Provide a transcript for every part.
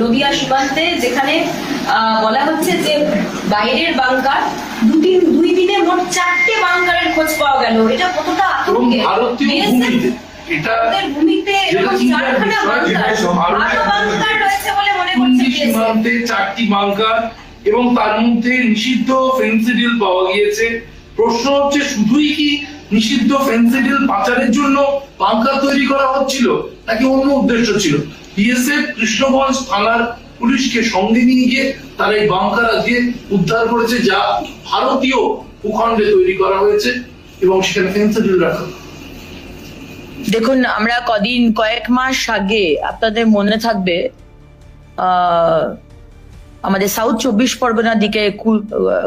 নদিয়া সীমান্তে যেখানে বলা হচ্ছে যে বাইরের বাংকার দুই দিনে মোট 4টে বাংকারের খোঁজ পাওয়া গেল। এটা কতটা আতঙ্কের? ভূমিতে এরকম 4খানা বাংকার রয়েছে বলে মনে করছে সীমান্তে 4টি বাংকার এবং তার মধ্যে নিষিদ্ধ ফেন্সিডিল পাওয়া গিয়েছে। প্রশ্ন হচ্ছে শুধুই কি নিষিদ্ধ ফেন্সিডিল পাচারের জন্য বাংকার তৈরি করা হচ্ছিল নাকি অন্য উদ্দেশ্য ছিল? বিএসএফ কৃষ্ণগঞ্জ থানার পুলিশকে সঙ্গে নিয়ে গিয়ে তারা এই বাংকার আজকে উদ্ধার করেছে, যা ভারতীয় ভূখণ্ডে তৈরি করা হয়েছে এবং সেখানে ফেন্সিডিল রাখা। দেখুন, আমরা কয়েক মাস আগে আপনাদের মনে থাকবে আমাদের সাউথ 24 পরগনার দিকে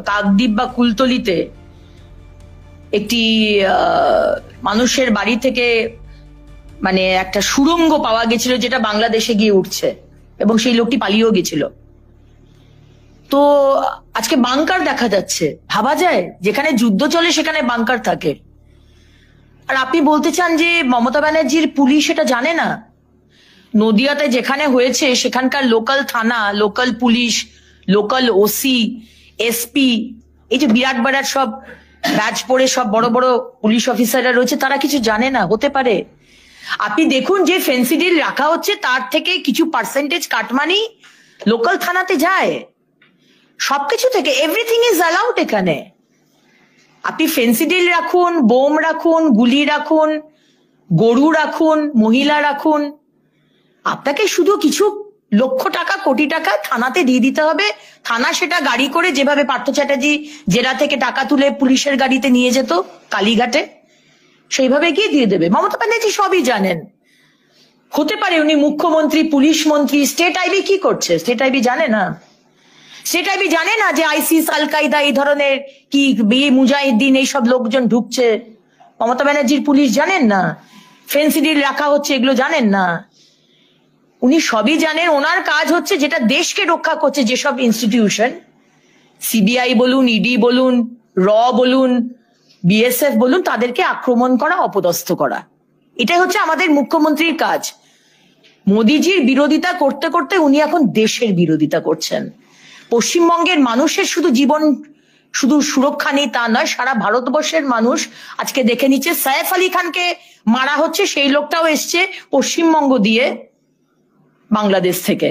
কাকদ্বীপ বা কুলতলিতে একটি মানুষের বাড়ি থেকে মানে একটা সুড়ঙ্গ পাওয়া গেছিল, যেটা বাংলাদেশে গিয়ে উঠছে এবং সেই লোকটি পালিয়েও গেছিল। তো আজকে বাংকার দেখা যাচ্ছে। ভাবা যায় যেখানে যুদ্ধ চলে সেখানে বাংকার থাকে। আর আপনি বলতে চান যে মমতা ব্যানার্জির পুলিশ এটা জানে না? নদিয়াতে যেখানে হয়েছে সেখানকার লোকাল থানা, local police, local OC, SP, এই যে বিরাট বিরাট সব ব্যাচ পরে সব বড় বড় পুলিশ অফিসাররা রয়েছে, তারা কিছু জানে না? হতে পারে। আপনি দেখুন, যে ফেন্সিডিল রাখা হচ্ছে তার থেকে কিছু পার্সেন্টেজ কাটমানি লোকাল থানাতে যায়। সবকিছু থেকে এভরিথিং ইজ অ্যালাউড এখানে। আপনি ফেন্সিডিল রাখুন, বোম রাখুন, গুলি রাখুন, গরু রাখুন, মহিলা রাখুন, আপনাকে শুধু কিছু লক্ষ টাকা, কোটি টাকা থানাতে দিয়ে দিতে হবে। থানা সেটা গাড়ি করে, যেভাবে পার্থ চ্যাটার্জি জেলা থেকে টাকা তুলে পুলিশের গাড়িতে নিয়ে যেত কালীঘাটে, সেইভাবে গিয়ে দিয়ে দেবে। মমতা ব্যানার্জি সবই জানেন। হতে পারে উনি মুখ্যমন্ত্রী, পুলিশ মন্ত্রী, স্টেট আইবি কি করছে স্টেট আইবি জানে না? স্টেট আইবি জানে না যে আইসিস, আল কায়দা, এই ধরনের কি মুজাহিদ্দিন এইসব লোকজন ঢুকছে? মমতা ব্যানার্জির পুলিশ জানেন না? ফেন্সিডিল রাখা হচ্ছে এগুলো জানেন না? উনি সবই জানেন। ওনার কাজ হচ্ছে যেটা দেশকে রক্ষা করছে, যেসব ইনস্টিটিউশন, সিবিআই বলুন, ইডি বলুন, র বলুন, বিএসএফ বলুন, তাদেরকে আক্রমণ করা, অপদস্থ করা। এটাই হচ্ছে আমাদের মুখ্যমন্ত্রীর কাজ। মোদিজির বিরোধিতা করতে করতে উনি এখন দেশের বিরোধিতা করছেন। পশ্চিমবঙ্গের মানুষের শুধু জীবন শুধু সুরক্ষা নেই তা নয়, সারা ভারতবর্ষের মানুষ আজকে দেখে নিচ্ছে সাইফ আলী খানকে মারা হচ্ছে, সেই লোকটাও এসছে পশ্চিমবঙ্গ দিয়ে, বাংলাদেশ থেকে।